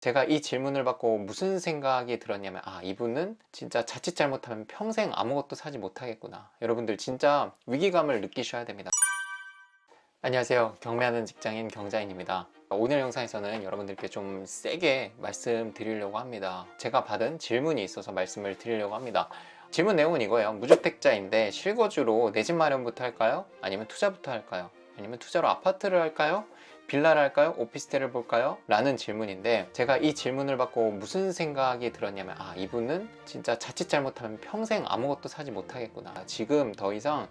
제가 이 질문을 받고 무슨 생각이 들었냐면, 이분은 진짜 자칫 잘못하면 평생 아무것도 사지 못하겠구나. 여러분들 진짜 위기감을 느끼셔야 됩니다. 안녕하세요. 경매하는 직장인 경자인입니다. 오늘 영상에서는 여러분들께 좀 세게 말씀드리려고 합니다. 제가 받은 질문이 있어서 말씀을 드리려고 합니다. 질문 내용은 이거예요. 무주택자인데 실거주로 내 집 마련부터 할까요? 아니면 투자부터 할까요? 아니면 투자로 아파트를 할까요? 빌라를 할까요? 오피스텔을 볼까요? 라는 질문인데, 제가 이 질문을 받고 무슨 생각이 들었냐면, 이분은 진짜 자칫 잘못하면 평생 아무것도 사지 못하겠구나. 지금 더 이상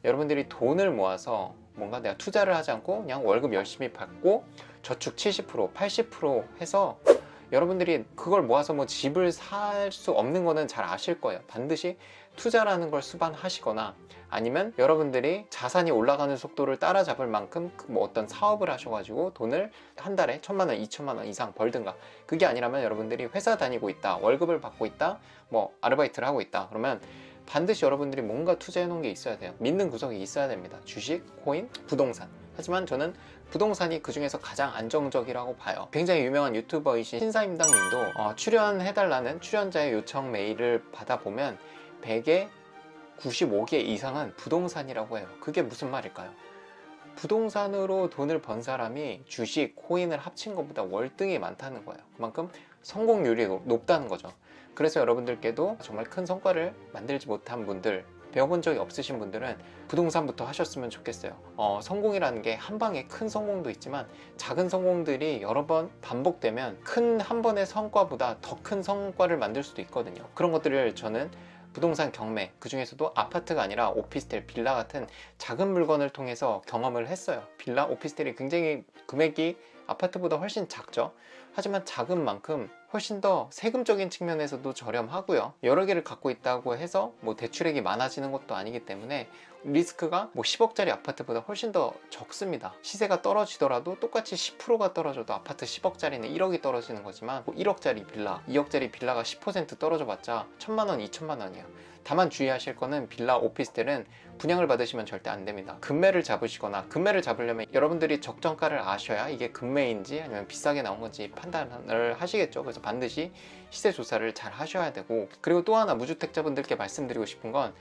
여러분들이 돈을 모아서 뭔가 내가 투자를 하지 않고 그냥 월급 열심히 받고 저축 70%, 80% 해서 여러분들이 그걸 모아서 뭐 집을 살 수 없는 거는 잘 아실 거예요. 반드시 투자라는 걸 수반하시거나, 아니면 여러분들이 자산이 올라가는 속도를 따라잡을 만큼 뭐 어떤 사업을 하셔가지고 돈을 한 달에 1,000만 원, 2,000만 원 이상 벌든가. 그게 아니라면 여러분들이 회사 다니고 있다, 월급을 받고 있다, 뭐 아르바이트를 하고 있다, 그러면 반드시 여러분들이 뭔가 투자해 놓은 게 있어야 돼요. 믿는 구석이 있어야 됩니다. 주식, 코인, 부동산. 하지만 저는 부동산이 그 중에서 가장 안정적이라고 봐요. 굉장히 유명한 유튜버이신 신사임당 님도 출연해달라는 출연자의 요청 메일을 받아보면 100에 95개 이상은 부동산이라고 해요. 그게 무슨 말일까요? 부동산으로 돈을 번 사람이 주식, 코인을 합친 것보다 월등히 많다는 거예요. 그만큼 성공률이 높다는 거죠. 그래서 여러분들께도 정말 큰 성과를 만들지 못한 분들, 배워본 적이 없으신 분들은 부동산부터 하셨으면 좋겠어요. 성공이라는 게 한 방에 큰 성공도 있지만 작은 성공들이 여러 번 반복되면 큰 한 번의 성과보다 더 큰 성과를 만들 수도 있거든요. 그런 것들을 저는 부동산 경매, 그 중에서도 아파트가 아니라 오피스텔, 빌라 같은 작은 물건을 통해서 경험을 했어요. 빌라, 오피스텔이 굉장히 금액이 아파트보다 훨씬 작죠. 하지만 작은 만큼 훨씬 더 세금적인 측면에서도 저렴하고요. 여러 개를 갖고 있다고 해서 뭐 대출액이 많아지는 것도 아니기 때문에 리스크가 뭐 10억짜리 아파트보다 훨씬 더 적습니다. 시세가 떨어지더라도 똑같이 10%가 떨어져도 아파트 10억짜리는 1억이 떨어지는 거지만, 뭐 1억짜리 빌라, 2억짜리 빌라가 10% 떨어져 봤자 1,000만 원, 2천만 원이에요. 다만 주의하실 거는 빌라, 오피스텔은 분양을 받으시면 절대 안 됩니다. 금매를 잡으시거나, 금매를 잡으려면 여러분들이 적정가를 아셔야 이게 금매인지 아니면 비싸게 나온 건지 판단을 하시겠죠. 그래서 반드시 시세 조사를 잘 하셔야 되고, 그리고 또 하나 무주택자분들께 말씀드리고 싶은 건,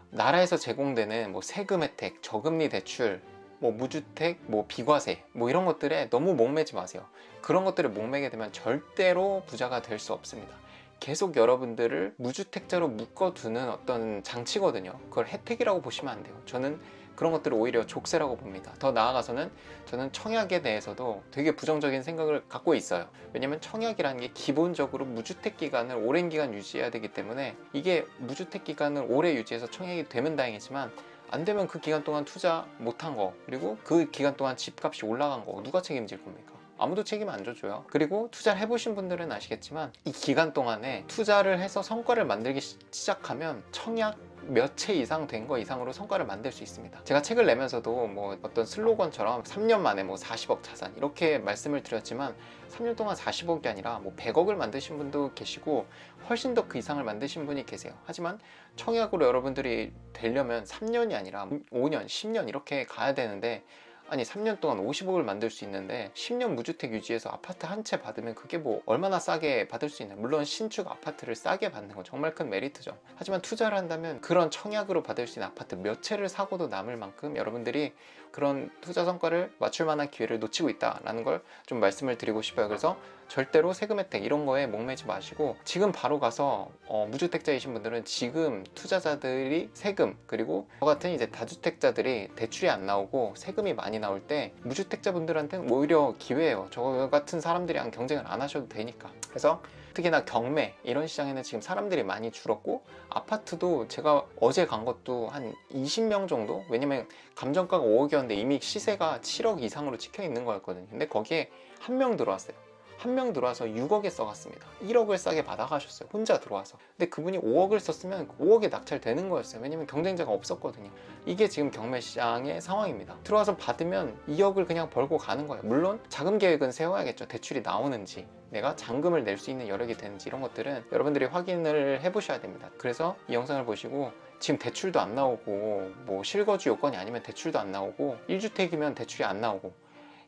나라에서 제공되는 뭐 세금 혜택, 저금리 대출, 뭐 무주택, 뭐 비과세, 뭐 이런 것들에 너무 목매지 마세요. 그런 것들을 목매게 되면 절대로 부자가 될 수 없습니다. 계속 여러분들을 무주택자로 묶어두는 어떤 장치거든요. 그걸 혜택이라고 보시면 안 돼요. 저는 그런 것들을 오히려 족쇄라고 봅니다. 더 나아가서는 저는 청약에 대해서도 되게 부정적인 생각을 갖고 있어요. 왜냐면 청약이라는 게 기본적으로 무주택 기간을 오랜 기간 유지해야 되기 때문에, 이게 무주택 기간을 오래 유지해서 청약이 되면 다행이지만 안 되면 그 기간 동안 투자 못한 거, 그리고 그 기간 동안 집값이 올라간 거 누가 책임질 겁니까? 아무도 책임 안 져줘요. 그리고 투자를 해보신 분들은 아시겠지만 이 기간 동안에 투자를 해서 성과를 만들기 시작하면 청약 몇 채 이상 된 거 이상으로 성과를 만들 수 있습니다. 제가 책을 내면서도 뭐 어떤 슬로건처럼 3년 만에 뭐 40억 자산 이렇게 말씀을 드렸지만, 3년 동안 40억이 아니라 뭐 100억을 만드신 분도 계시고 훨씬 더 그 이상을 만드신 분이 계세요. 하지만 청약으로 여러분들이 되려면 3년이 아니라 5년, 10년 이렇게 가야 되는데, 아니 3년 동안 50억을 만들 수 있는데 10년 무주택 유지해서 아파트 한 채 받으면 그게 뭐 얼마나 싸게 받을 수 있나요? 물론 신축 아파트를 싸게 받는 건 정말 큰 메리트죠. 하지만 투자를 한다면 그런 청약으로 받을 수 있는 아파트 몇 채를 사고도 남을 만큼 여러분들이 그런 투자 성과를 맞출 만한 기회를 놓치고 있다라는 걸 좀 말씀을 드리고 싶어요. 그래서 절대로 세금 혜택 이런 거에 목매지 마시고, 지금 바로 가서 무주택자이신 분들은 지금 투자자들이 세금, 그리고 저 같은 이제 다주택자들이 대출이 안 나오고 세금이 많이 나올 때 무주택자분들한테는 오히려 기회예요. 저 같은 사람들이랑 경쟁을 안 하셔도 되니까. 그래서 특히나 경매 이런 시장에는 지금 사람들이 많이 줄었고, 아파트도 제가 어제 간 것도 한 20명 정도? 왜냐면 감정가가 5억이었는데 이미 시세가 7억 이상으로 찍혀 있는 거였거든요. 근데 거기에 한 명 들어왔어요. 한 명 들어와서 6억에 써갔습니다. 1억을 싸게 받아가셨어요. 혼자 들어와서. 근데 그분이 5억을 썼으면 5억에 낙찰되는 거였어요. 왜냐면 경쟁자가 없었거든요. 이게 지금 경매 시장의 상황입니다. 들어와서 받으면 2억을 그냥 벌고 가는 거예요. 물론 자금 계획은 세워야겠죠. 대출이 나오는지, 내가 잔금을 낼 수 있는 여력이 되는지, 이런 것들은 여러분들이 확인을 해보셔야 됩니다. 그래서 이 영상을 보시고 지금 대출도 안 나오고, 뭐 실거주 요건이 아니면 대출도 안 나오고, 1주택이면 대출이 안 나오고,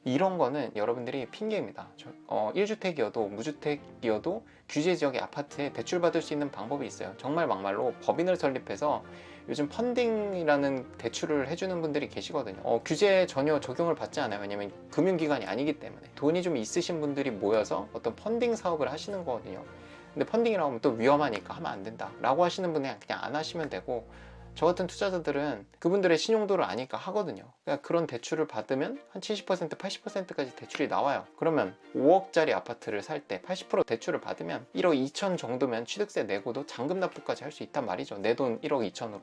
이런 거는 여러분들이 핑계입니다. 1주택이어도 무주택이어도 규제 지역의 아파트에 대출받을 수 있는 방법이 있어요. 정말 막말로 법인을 설립해서 요즘 펀딩이라는 대출을 해주는 분들이 계시거든요. 규제에 전혀 적용을 받지 않아요. 왜냐면 금융기관이 아니기 때문에. 돈이 좀 있으신 분들이 모여서 어떤 펀딩 사업을 하시는 거거든요. 근데 펀딩이라고 하면 또 위험하니까 하면 안 된다 라고 하시는 분은 그냥 안 하시면 되고, 저 같은 투자자들은 그분들의 신용도를 아니까 하거든요. 그러니까 그런 대출을 받으면 한 70%, 80%까지 대출이 나와요. 그러면 5억짜리 아파트를 살 때 80% 대출을 받으면 1억 2천 정도면 취득세 내고도 잔금 납부까지 할 수 있단 말이죠. 내 돈 1억 2천으로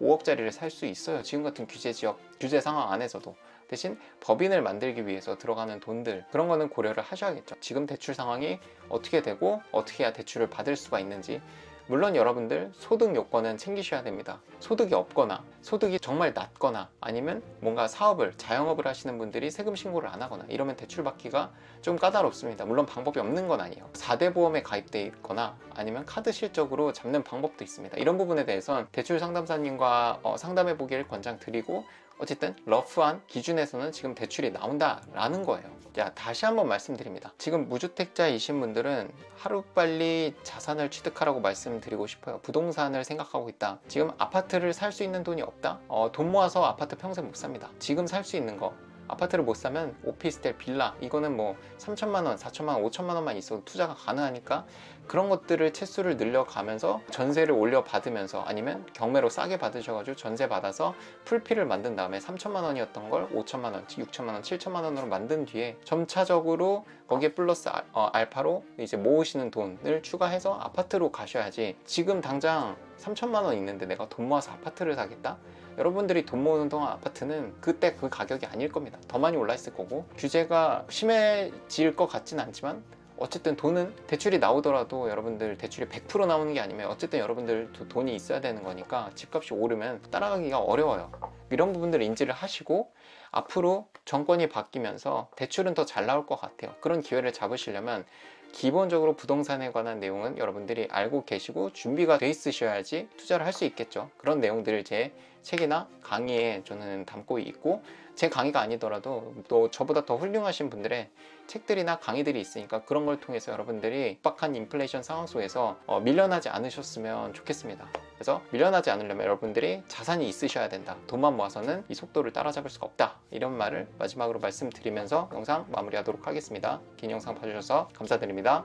5억짜리를 살 수 있어요. 지금 같은 규제 지역, 규제 상황 안에서도. 대신 법인을 만들기 위해서 들어가는 돈들, 그런 거는 고려를 하셔야겠죠. 지금 대출 상황이 어떻게 되고 어떻게 해야 대출을 받을 수가 있는지. 물론 여러분들 소득 요건은 챙기셔야 됩니다. 소득이 없거나 소득이 정말 낮거나 아니면 뭔가 사업을, 자영업을 하시는 분들이 세금 신고를 안 하거나 이러면 대출 받기가 좀 까다롭습니다. 물론 방법이 없는 건 아니에요. 4대 보험에 가입돼 있거나 아니면 카드 실적으로 잡는 방법도 있습니다. 이런 부분에 대해서는 대출 상담사님과 상담해 보기를 권장드리고, 어쨌든 러프한 기준에서는 지금 대출이 나온다라는 거예요. 자, 다시 한번 말씀드립니다. 지금 무주택자이신 분들은 하루빨리 자산을 취득하라고 말씀드리고 싶어요. 부동산을 생각하고 있다. 지금 아파트를 살 수 있는 돈이 없다? 돈 모아서 아파트 평생 못 삽니다. 지금 살 수 있는 거, 아파트를 못 사면 오피스텔, 빌라, 이거는 뭐 3천만 원, 4천만 원, 5천만 원만 있어도 투자가 가능하니까 그런 것들을 채수를 늘려가면서 전세를 올려받으면서 아니면 경매로 싸게 받으셔가지고 전세 받아서 풀피를 만든 다음에 3천만 원이었던 걸 5천만 원, 6천만 원, 7천만 원으로 만든 뒤에 점차적으로 거기에 플러스 알파로 이제 모으시는 돈을 추가해서 아파트로 가셔야지, 지금 당장 3천만 원 있는데 내가 돈 모아서 아파트를 사겠다? 여러분들이 돈 모으는 동안 아파트는 그때 그 가격이 아닐 겁니다. 더 많이 올라 있을 거고, 규제가 심해질 것 같진 않지만 어쨌든 돈은 대출이 나오더라도 여러분들 대출이 100% 나오는 게 아니면 어쨌든 여러분들 돈이 있어야 되는 거니까 집값이 오르면 따라가기가 어려워요. 이런 부분들을 인지를 하시고 앞으로 정권이 바뀌면서 대출은 더 잘 나올 것 같아요. 그런 기회를 잡으시려면 기본적으로 부동산에 관한 내용은 여러분들이 알고 계시고 준비가 돼 있으셔야지 투자를 할 수 있겠죠. 그런 내용들을 제 책이나 강의에 저는 담고 있고, 제 강의가 아니더라도 또 저보다 더 훌륭하신 분들의 책들이나 강의들이 있으니까 그런 걸 통해서 여러분들이 빡빡한 인플레이션 상황 속에서 밀려나지 않으셨으면 좋겠습니다. 그래서 밀려나지 않으려면 여러분들이 자산이 있으셔야 된다. 돈만 모아서는 이 속도를 따라잡을 수가 없다. 이런 말을 마지막으로 말씀드리면서 영상 마무리하도록 하겠습니다. 긴 영상 봐주셔서 감사드립니다.